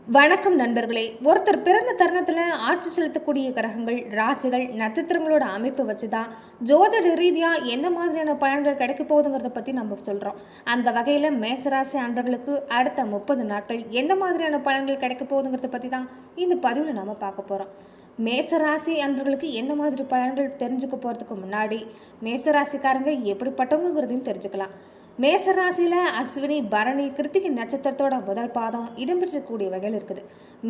வணக்கம் நண்பர்களே. ஒருத்தர் பிறந்த தருணத்தில் ஆட்சி செலுத்தக்கூடிய கிரகங்கள், ராசிகள், நட்சத்திரங்களோட அமைப்பு வச்சு தான் ஜோதிட ரீதியாக எந்த மாதிரியான பலன்கள் கிடைக்க போகுதுங்கிறத பற்றி நம்ம சொல்கிறோம். அந்த வகையில் மேசராசி அன்பர்களுக்கு அடுத்த 30 நாட்கள் எந்த மாதிரியான பலன்கள் கிடைக்க போகுதுங்கிறத பற்றி தான் இந்த பதிவில் நம்ம பார்க்க போகிறோம். மேசராசி அன்பர்களுக்கு எந்த மாதிரி பலன்கள் தெரிஞ்சுக்க போகிறதுக்கு முன்னாடி மேசராசிக்காரங்க எப்படிப்பட்டவங்கிறதையும் தெரிஞ்சுக்கலாம். மேசராசியில் அஸ்வினி, பரணி, கிருத்திகை நட்சத்திரத்தோட முதல் பாதம் இடம்பெற்றக்கூடிய வகையில் இருக்குது.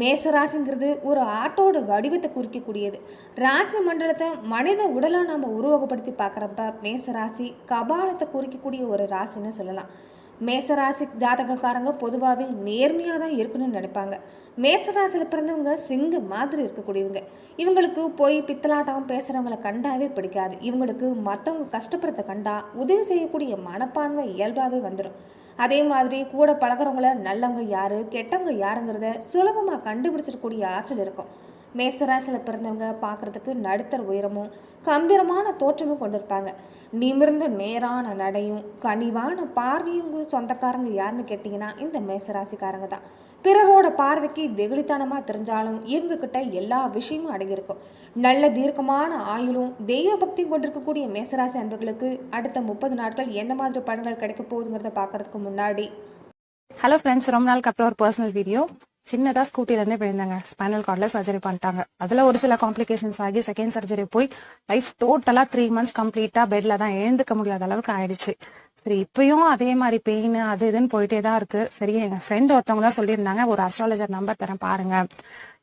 மேசராசிங்கிறது ஒரு ஆட்டோட வடிவத்தை குறிக்கக்கூடியது. ராசி மண்டலத்தை மனித உடலாக நம்ம உருவகப்படுத்தி பார்க்குறப்ப மேசராசி கபாலத்தை குறிக்கக்கூடிய ஒரு ராசின்னு சொல்லலாம். மேசராசி ஜாதகக்காரங்க பொதுவாகவே நேர்மையாக தான் இருக்கணும்னு நினைப்பாங்க. மேசராசியில் பிறந்தவங்க சிங்கம் மாதிரி இருக்கக்கூடியவங்க. இவங்களுக்கு போய் பித்தலாட்டம் பேசுகிறவங்கள கண்டாவே பிடிக்காது. இவங்களுக்கு மற்றவங்க கஷ்டப்படுறத கண்டா உதவி செய்யக்கூடிய மனப்பான்மை இயல்பாகவே வந்துடும். அதே மாதிரி கூட பழகிறவங்கள நல்லவங்க யாரு கெட்டவங்க யாருங்கிறத சுலபமாக கண்டுபிடிச்சிடக்கூடிய ஆற்றல் இருக்கும். மேசராசியில் பிறந்தவங்க பார்க்குறதுக்கு நடுத்தர உயரமும் கம்பீரமான தோற்றமும் கொண்டிருப்பாங்க. நிமிர்ந்து நேரான நடையும் கனிவான பார்வையும் சொந்தக்காரங்க யாருன்னு கேட்டிங்கன்னா இந்த மேசராசிக்காரங்க தான். பிறரோட பார்வைக்கு வெகுளித்தனமாக தெரிஞ்சாலும் இவங்க கிட்ட எல்லா விஷயமும் அடங்கியிருக்கும். நல்ல தீர்க்கமான ஆயுளும் தெய்வ பக்தியும் கொண்டிருக்கக்கூடிய மேசராசி அன்பர்களுக்கு அடுத்த 30 நாட்கள் எந்த மாதிரி பலன்கள் கிடைக்க போகுதுங்கிறத பார்க்கறதுக்கு முன்னாடி, ஹலோ ஃப்ரெண்ட்ஸ், ரொம்ப நாளுக்கு அப்புறம் ஒரு பர்சனல் வீடியோ. சின்னதாக ஸ்கூட்டிலேருந்தே போயிருந்தாங்க. ஸ்பைனல் கார்டில் சர்ஜரி பண்ணிட்டாங்க. அதில் ஒரு சில காம்ப்ளிகேஷன்ஸ் ஆகி செகண்ட் சர்ஜரி போய் லைஃப் டோட்டலாக 3 months கம்ப்ளீட்டாக பெட்டில் தான் எழுந்துக்க முடியாத அளவுக்கு ஆயிடுச்சு. சரி, இப்பயும் அதே மாதிரி பெயின் அது இதுன்னு போயிட்டே தான் இருக்கு. சரி, எங்கள் ஃப்ரெண்ட் ஒருத்தவங்க தான் சொல்லியிருந்தாங்க, ஒரு அஸ்ட்ராலஜர் நம்பர் தரேன் பாருங்க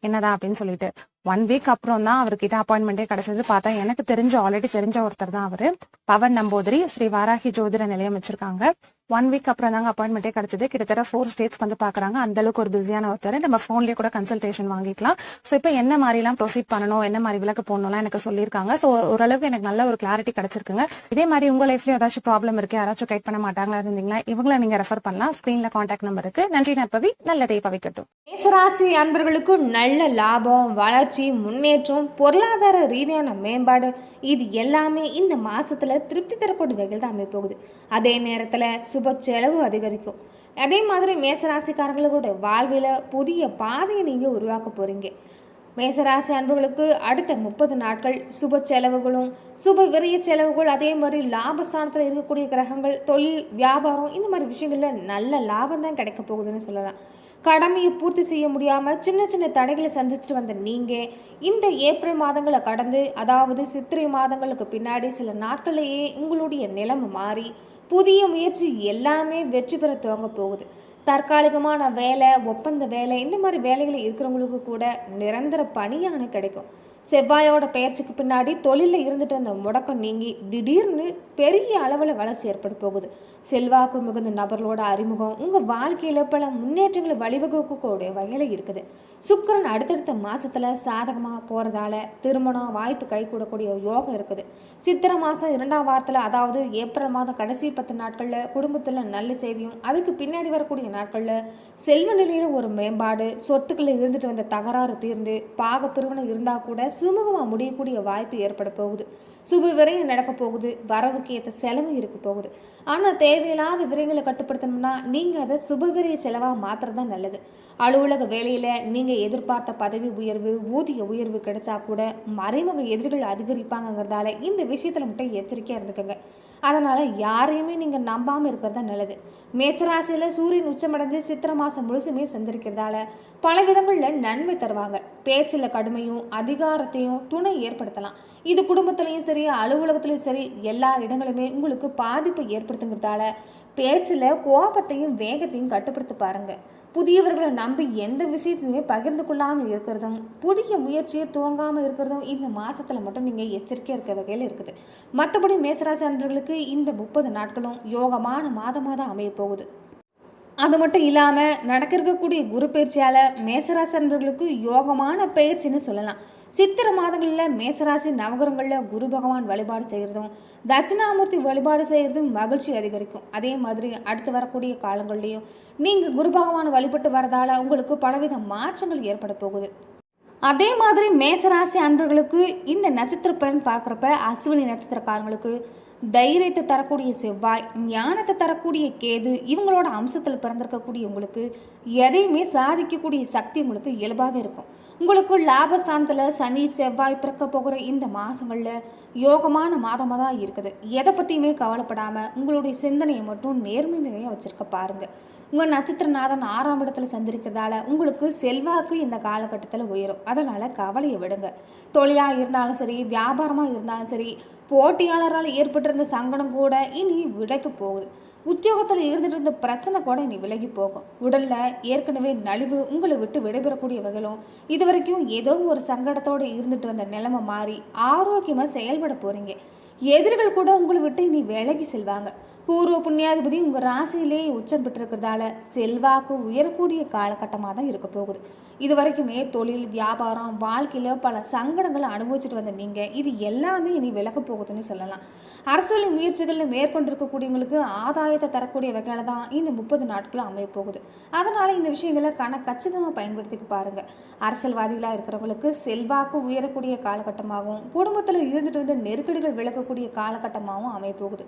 என்னதான் அப்படின்னு சொல்லிட்டு. 1 week அப்புறம் தான் அவர்கிட்ட அப்பாயின்மெண்டே கிடைச்சது. பார்த்தா எனக்கு ஆல்ரெடி தெரிஞ்ச ஒருத்தர் தான் அவரு. பவன் நம்பூதிரி, ஸ்ரீ வாராகி ஜோதிட நிலையம் வச்சிருக்காங்க. 1 week அப்புறம் தாங்க அப்பாயின்மெண்டே கிடைச்சது. கிட்டத்தட்ட 4 states வந்து பாக்குறாங்க. அந்த அளவுக்கு ஒரு பிஸியான ஒருத்தர். நம்ம போன்லயே கூட கன்சல்டேஷன் வாங்கிக்கலாம். ஸோ இப்போ என்ன மாதிரி எல்லாம் ப்ரொசீட் பண்ணணும், என்ன மாதிரி விளக்கு போடணும்லாம் எனக்கு சொல்லியிருக்காங்க. ஸோ ஓரளவுக்கு எனக்கு நல்ல ஒரு கிளாரிட்டி கிடைச்சிருக்குங்க. இதே மாதிரி உங்க லைஃப்லயும் ஏதாச்சும் ப்ராப்ளம் இருக்கு, யாராச்சும் கைட் பண்ண மாட்டாங்களா இருந்தீங்களா, இவங்களை நீங்க ரெஃபர் பண்ணலாம். ஸ்கிரீன்ல கான்டாக்ட் நம்பர் இருக்கு. நன்றி நற்பவி, நல்லதே பவிக்கட்டும். மேசராசி அன்பர்களுக்கு நல்ல லாபம், வளர்ச்சி, முன்னேற்றம், பொருளாதார ரீதியான மேம்பாடு இது எல்லாமே இந்த மாசத்துல திருப்தி தரக்கூடிய வகையில் தான் அமைய போகுது. அதே நேரத்தில் சுப செலவு அதிகரிக்கும். அதே மாதிரி மேசராசிக்காரங்களோட வாழ்வில் புதிய பாதையை நீங்கள் உருவாக்க போறீங்க. மேசராசி அன்பர்களுக்கு அடுத்த 30 நாட்கள் சுப செலவுகளும் சுப விரைய செலவுகள், அதே மாதிரி லாபஸ்தானத்தில் இருக்கக்கூடிய கிரகங்கள், தொழில், வியாபாரம் இந்த மாதிரி விஷயங்களில் நல்ல லாபம் தான் கிடைக்க போகுதுன்னு சொல்லலாம். கடமையை பூர்த்தி செய்ய முடியாமல் சின்ன சின்ன தடைகளை சந்திச்சுட்டு வந்த நீங்கள் இந்த ஏப்ரல் மாதங்களை கடந்து, அதாவது சித்திரை மாதங்களுக்கு பின்னாடி சில நாட்களையே உங்களுடைய நிலைமை மாறி புதிய முயற்சி எல்லாமே வெற்றி பெற துவங்க போகுது. தற்காலிகமான வேலை, ஒப்பந்த வேலை இந்த மாதிரி வேலைகளில் இருக்கிறவங்களுக்கு கூட நிரந்தர பணியான கிடைக்கும். செவ்வாயோட பெயர்ச்சிக்கு பின்னாடி தொழிலில் இருந்துட்டு வந்த முடக்கம் நீங்கி திடீர்னு பெரிய அளவில் வளர்ச்சி ஏற்பட போகுது. செல்வாக்கு மிகுந்த நபர்களோட அறிமுகம் உங்கள் வாழ்க்கையில் பல முன்னேற்றங்களை வழிவகுக்கக்கூடிய வகையில் இருக்குது. சுக்கிரன் அடுத்தடுத்த மாதத்தில் சாதகமாக போகிறதால திருமணம் வாய்ப்பு கை கூடக்கூடிய யோகம் இருக்குது. சித்திரை மாதம் 2ஆம் வாரத்தில், அதாவது ஏப்ரல் மாதம் கடைசி 10 நாட்களில் குடும்பத்தில் நல்ல செய்தியும், அதுக்கு பின்னாடி வரக்கூடிய நாட்களில் செல்வ நிலையில் ஒரு மேம்பாடு, சொத்துக்களில் இருந்துட்டு வந்த தகராறு தீர்ந்து பாக பிரிவினை இருந்தால் கூட சுமூகமாக முடியக்கூடிய வாய்ப்பு ஏற்பட போகுது. சுப விரயம் நடக்க போகுது. வரவுக்கு ஏற்ற செலவு இருக்க போகுது. ஆனால் தேவையில்லாத விரயங்களை கட்டுப்படுத்தணும்னா நீங்கள் அதை சுப விரய செலவாக மாற்றுறது தான் நல்லது. அலுவலக வேலையில் நீங்கள் எதிர்பார்த்த பதவி உயர்வு, ஊதிய உயர்வு கிடைச்சா கூட மறைமுக எதிரிகள் அதிகரிப்பாங்கிறதால இந்த விஷயத்தில் மட்டும் எச்சரிக்கையாக இருந்துக்கங்க. அதனால் யாரையுமே நீங்கள் நம்பாமல் இருக்கிறது தான் நல்லது. மேசராசியில் சூரியன் உச்சமடைந்து சித்திரை மாதம் முழுசுமே சந்திருக்கிறதால பல விதங்களில் நன்மை தருவாங்க. பேச்சில் கடுமையும் அதிகாரத்தையும் துணை ஏற்படுத்தலாம். இது குடும்பத்திலையும் சரி, அலுவலகத்திலையும் சரி, எல்லா இடங்களுமே உங்களுக்கு பாதிப்பை ஏற்படுத்துங்கிறதால பேச்சில் கோபத்தையும் வேகத்தையும் கட்டுப்படுத்த பாருங்க. புதியவர்களை நம்பி எந்த விஷயத்தையுமே பகிர்ந்து கொள்ளாமல் இருக்கிறதும், புதிய முயற்சியை துவங்காமல் இருக்கிறதும் இந்த மாதத்தில் மட்டும் நீங்கள் எச்சரிக்கையாக இருக்க வகையில் இருக்குது. மற்றபடி மேசராசி அன்பர்களுக்கு இந்த 30 நாட்களும் யோகமான மாதமாக தான் அமைய போகுது. அது மட்டும் இல்லாமல் நடக்க இருக்கக்கூடிய குரு பயிற்சியால் மேசராசி அன்பர்களுக்கு யோகமான பயிற்சின்னு சொல்லலாம். சித்திரை மாதங்களில் மேசராசி நவகிரகங்களில் குரு பகவான் வழிபாடு செய்கிறதும், தட்சிணாமூர்த்தி வழிபாடு செய்கிறதும் மகிழ்ச்சி அதிகரிக்கும். அதே மாதிரி அடுத்து வரக்கூடிய காலங்கள்லையும் நீங்கள் குரு பகவான் வழிபட்டு வரதால உங்களுக்கு பலவித மாற்றங்கள் ஏற்பட போகுது. அதே மாதிரி மேசராசி அன்பர்களுக்கு இந்த நட்சத்திர பலன் பார்க்குறப்ப அஸ்வினி நட்சத்திரக்காரங்களுக்கு தைரியத்தை தரக்கூடிய செவ்வாய், ஞானத்தை தரக்கூடிய கேது, இவங்களோட அம்சத்தில் பிறந்திருக்கக்கூடிய உங்களுக்கு எதையுமே சாதிக்கக்கூடிய சக்தி உங்களுக்கு இயல்பாகவே இருக்கும். உங்களுக்கு லாபஸ்தானத்தில் சனி செவ்வாய் பிறக்க போகிற இந்த மாதங்களில் யோகமான மாதமாக தான் இருக்குது. எதை பற்றியுமே கவலைப்படாமல் உங்களுடைய சிந்தனையை மட்டும் நேர்மை நிறைய வச்சுருக்க பாருங்கள். உங்கள் நட்சத்திரநாதன் 6ஆம் இடத்துல சந்திருக்கிறதால உங்களுக்கு செல்வாக்கு இந்த காலகட்டத்தில் உயரும். அதனால் கவலையை விடுங்க. தொழிலாக இருந்தாலும் சரி, வியாபாரமாக இருந்தாலும் சரி, போட்டியாளரால் ஏற்பட்டிருந்த சங்கடம் கூட இனி விலகி போகுது. உத்தியோகத்தில் இருந்துட்டு இருந்த பிரச்சனை கூட இனி விலகி போகும். உடலில் ஏற்கனவே நலிவு உங்களை விட்டு விடைபெறக்கூடிய வகையிலும் இது வரைக்கும் ஏதோ ஒரு சங்கடத்தோடு இருந்துட்டு வந்த நிலைமை மாறி ஆரோக்கியமாக செயல்பட போகிறீங்க. எதிரிகள் கூட உங்களை விட்டு இனி விலகி செல்வாங்க. பூர்வ புண்ணியாதிபதி உங்கள் ராசியிலேயே உச்சம் பெற்றிருக்கிறதால செல்வாக்கு உயரக்கூடிய காலகட்டமாக தான் இருக்க போகுது. இது வரைக்குமே தொழில் வியாபாரம் வாழ்க்கையில் பல சங்கடங்களை அனுபவிச்சுட்டு வந்த நீங்கள் இது எல்லாமே இனி விலக போகுதுன்னு சொல்லலாம். அரசியல் முயற்சிகளில் மேற்கொண்டிருக்கக்கூடியவங்களுக்கு ஆதாயத்தை தரக்கூடிய வகையில் தான் இந்த 30 நாட்களும் அமைய போகுது. அதனால் இந்த விஷயங்களை கச்சிதமாக பயன்படுத்திக்க பாருங்கள். அரசியல்வாதிகளாக இருக்கிறவங்களுக்கு செல்வாக்கு உயரக்கூடிய காலகட்டமாகவும் குடும்பத்தில் இருந்துட்டு வந்த நெருக்கடிகள் விலகக்கூடிய காலகட்டமாகவும் அமைய போகுது.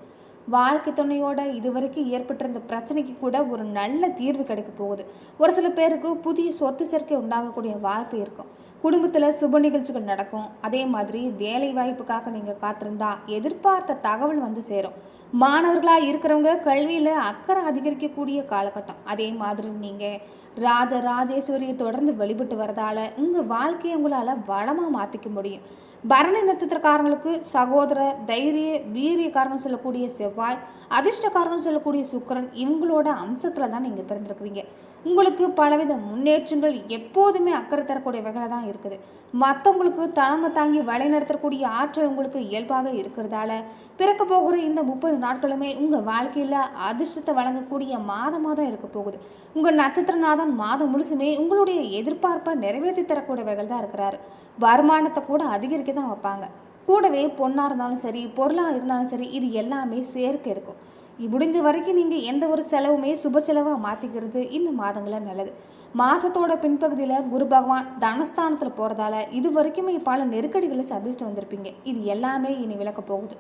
வாழ்க்கை துணையோட இதுவரைக்கும் ஏற்பட்டிருந்த பிரச்சனைக்கு கூட ஒரு நல்ல தீர்வு கிடைக்க போகுது. ஒரு சில பேருக்கு புதிய சொத்து சேர்க்கை உண்டாகக்கூடிய வாய்ப்பு இருக்கும். குடும்பத்தில் சுப நிகழ்ச்சிகள் நடக்கும். அதே மாதிரி வேலை வாய்ப்புக்காக நீங்கள் காத்திருந்தா எதிர்பார்த்த தகவல் வந்து சேரும். மாணவர்களாக இருக்கிறவங்க கல்வியில் அக்கறை அதிகரிக்கக்கூடிய காலகட்டம். அதே மாதிரி நீங்கள் ராஜராஜேஸ்வரியை தொடர்ந்து வழிபட்டு வரதால உங்கள் வாழ்க்கையை உங்களால் வளமாக மாற்றிக்க முடியும். பரணி நட்சத்திரக்காரங்களுக்கு சகோதர தைரிய வீரியக்காரன் சொல்லக்கூடிய செவ்வாய், அதிர்ஷ்டக்காரன் சொல்லக்கூடிய சுக்கிரன், இவங்களோட அம்சத்தில் தான் நீங்கள் பிறந்திருக்கிறீங்க. உங்களுக்கு பலவித முன்னேற்றங்கள் எப்போதுமே அக்கறை தரக்கூடிய வகையில் தான் இருக்குது. மற்றவங்களுக்கு தலைமை தாங்கி வழி நடத்தக்கூடிய ஆற்றல் உங்களுக்கு இயல்பாகவே இருக்கிறதால பிறக்க போகிற இந்த 30 நாட்களுமே உங்கள் வாழ்க்கையில் அதிர்ஷ்டத்தை வழங்கக்கூடிய மாதமாக தான் இருக்க போகுது. உங்கள் நட்சத்திரநாதன் மாதம் முழுசுமே உங்களுடைய எதிர்பார்ப்பை நிறைவேற்றி தரக்கூடிய வகையில் தான் இருக்கிறாரு. வருமானத்தை கூட அதிகரிக்க தான் வைப்பாங்க. கூடவே பொண்ணாக இருந்தாலும் சரி, பொருளாக இருந்தாலும் சரி, இது எல்லாமே சேர்க்க இருக்கும். முடிஞ்ச வரைக்கும் நீங்கள் எந்த ஒரு செலவுமே சுப செலவாக மாற்றிக்கிறது இந்த மாதங்களில் நல்லது. மாதத்தோட பின்பகுதியில் குரு பகவான் தனஸ்தானத்தில் போகிறதால இது வரைக்குமே பல நெருக்கடிகளை சந்திச்சுட்டு வந்திருப்பீங்க. இது எல்லாமே இனி விலக்க போகுது.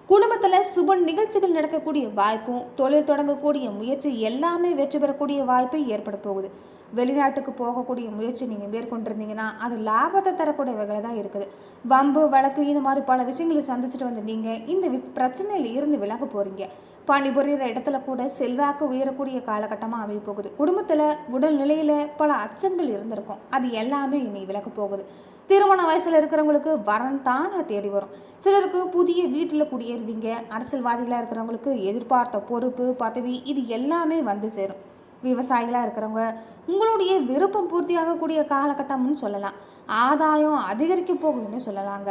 குடும்பத்தில் சுப நிகழ்ச்சிகள் நடக்கக்கூடிய வாய்ப்பும் தொழில் தொடங்கக்கூடிய முயற்சி எல்லாமே வெற்றி பெறக்கூடிய வாய்ப்பை ஏற்பட போகுது. வெளிநாட்டுக்கு போகக்கூடிய முயற்சி நீங்கள் மேற்கொண்டிருந்தீங்கன்னா அது லாபத்தை தரக்கூடிய வகையில் தான் இருக்குது. வம்பு வழக்கு இந்த மாதிரி பல விஷயங்களை சந்திச்சுட்டு வந்து நீங்கள் இந்த பிரச்சனையில் இருந்து விலக போகிறீங்க. பணிபுரிகிற இடத்துல கூட செல்வாக்கு உயரக்கூடிய காலகட்டமாக அமைய போகுது. குடும்பத்தில் உடல்நிலையில் பல அச்சங்கள் இருந்திருக்கும். அது எல்லாமே இனி விலக போகுது. திருமண வயசில் இருக்கிறவங்களுக்கு வரன் தானாக தேடி வரும். சிலருக்கு புதிய வீட்டில் குடியேறுவீங்க. அரசியல்வாதிகளாக இருக்கிறவங்களுக்கு எதிர்பார்த்த பொறுப்பு பதவி இது எல்லாமே வந்து சேரும். விவசாயிகளாக இருக்கிறவங்க உங்களுடைய விருப்பம் பூர்த்தியாகக்கூடிய காலகட்டம்னு சொல்லலாம். ஆதாயம் அதிகரிக்க போகுதுன்னு சொல்லலாங்க.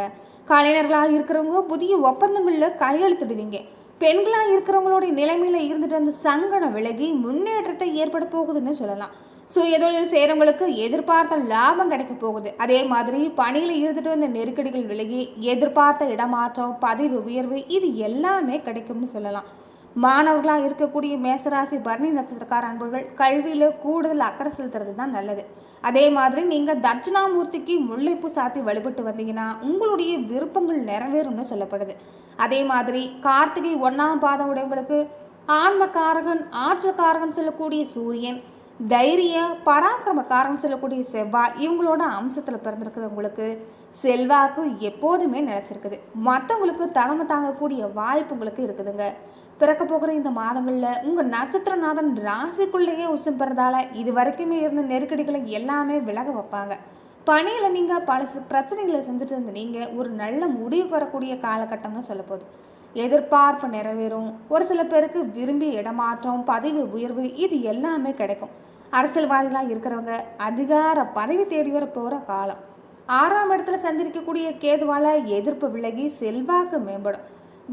கலைஞர்களாக இருக்கிறவங்க புதிய ஒப்பந்தங்களில் கையெழுத்திடுவீங்க. பெண்களாக இருக்கிறவங்களுடைய நிலைமையில இருந்துட்டு அந்த சங்கடம் விலகி முன்னேற்றத்தை ஏற்பட போகுதுன்னு சொல்லலாம். சுயதொழில் செய்கிறவங்களுக்கு எதிர்பார்த்த லாபம் கிடைக்க போகுது. அதே மாதிரி பணியில் இருந்துட்டு வந்த நெருக்கடிகள் விலகி எதிர்பார்த்த இடமாற்றம் பதவி உயர்வு இது எல்லாமே கிடைக்கும்னு சொல்லலாம். மாணவர்களாக இருக்கக்கூடிய மேசராசி பரணி நட்சத்திரக்கார அன்பர்கள் கல்வியில் கூடுதல் அக்கறை செலுத்துறது தான் நல்லது. அதே மாதிரி நீங்கள் தட்சிணாமூர்த்திக்கு முல்லைப்பூ சாத்தி வழிபட்டு வந்தீங்கன்னா உங்களுடைய விருப்பங்கள் நிறைவேறும்னு சொல்லப்படுது. அதே மாதிரி கார்த்திகை 1ஆம் பாதம் உடையவங்களுக்கு ஆன்மக்காரகன் ஆற்றக்காரகன் சொல்லக்கூடிய சூரியன், தைரிய பராக்கிரமக்காரன் சொல்லக்கூடிய செவ்வாய், இவங்களோட அம்சத்தில் பிறந்திருக்கிறவங்களுக்கு செல்வாக்கு எப்போதுமே நிலச்சிருக்குது. மற்றவங்களுக்கு தலைமை தாங்கக்கூடிய வாய்ப்பு உங்களுக்கு இருக்குதுங்க. பிறக்க போகிற இந்த மாதங்களில் உங்கள் நட்சத்திரநாதன் ராசிக்குள்ளேயே உச்சம் பெறதால இது வரைக்குமே இருந்த நெருக்கடிகளை எல்லாமே விலக வைப்பாங்க. பணியில் நீங்கள் பல பிரச்சனைகளை செஞ்சுட்டு இருந்த நீங்கள் ஒரு நல்ல முடிவு வரக்கூடிய காலகட்டம்னு சொல்ல போகுது. எதிர்பார்ப்பு நிறைவேறும். ஒரு சில பேருக்கு விரும்பிய இடமாற்றம் பதவி உயர்வு இது எல்லாமே கிடைக்கும். அரசியல்வாதிகளாக இருக்கிறவங்க அதிகார பதவி தேடி வர போகிற காலம். 6ஆம் இடத்துல சந்திரிக்கக்கூடிய கேதுவால் எதிர்ப்பு விலகி செல்வாக்கு மேம்படும்.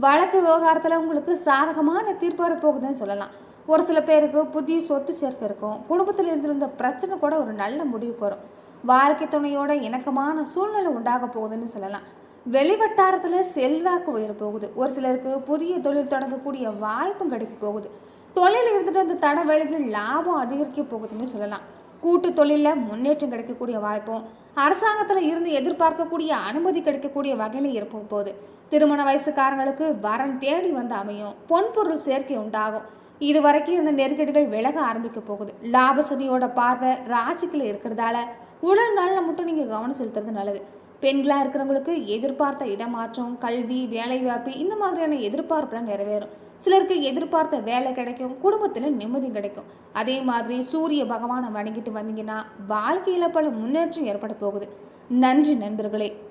வழக்கு விவகாரத்தில் உங்களுக்கு சாதகமான தீர்ப்பு வர போகுதுன்னு சொல்லலாம். ஒரு சில பேருக்கு புதிய சொத்து சேர்க்க இருக்கும். குடும்பத்தில் இருந்திருந்த பிரச்சனை கூட ஒரு நல்ல முடிவுக்கு வரும். வாழ்க்கை துணையோட இணக்கமான சூழ்நிலை உண்டாக போகுதுன்னு சொல்லலாம். வெளிவட்டாரத்தில் செல்வாக்கு உயர போகுது. ஒரு சிலருக்கு புதிய தொழில் தொடங்கக்கூடிய வாய்ப்பும் கிடைக்க போகுது. தொழில் இருந்துட்டு அந்த தட வேலைகளில் லாபம் அதிகரிக்க போகுதுன்னு சொல்லலாம். கூட்டு தொழிலில் முன்னேற்றம் கிடைக்கக்கூடிய வாய்ப்பும் அரசாங்கத்தில் இருந்து எதிர்பார்க்கக்கூடிய அனுமதி கிடைக்கக்கூடிய வகையில் இருப்ப போகுது. திருமண வயசுக்காரங்களுக்கு வரன் தேடி வந்து அமையும். பொன்பொருள் சேர்க்கை உண்டாகும். இதுவரைக்கும் இந்த நெருக்கடிகள் விலக ஆரம்பிக்க போகுது. லாபசனியோட பார்வை ராசிக்குள்ள இருக்கிறதால உடல் நலனை மட்டும் நீங்க கவனம் செலுத்துறது நல்லது. பெண்களா இருக்கிறவங்களுக்கு எதிர்பார்த்த இடமாற்றம், கல்வி, வேலைவாய்ப்பு இந்த மாதிரியான எதிர்பார்ப்புலாம் நிறைவேறும். சிலருக்கு எதிர்பார்த்த வேலை கிடைக்கும், குடும்பத்துல நிம்மதி கிடைக்கும். அதே மாதிரி சூரிய பகவானை வணங்கிட்டு வந்தீங்கன்னா வாழ்க்கையில பல முன்னேற்றம் ஏற்பட போகுது. நன்றி நண்பர்களே.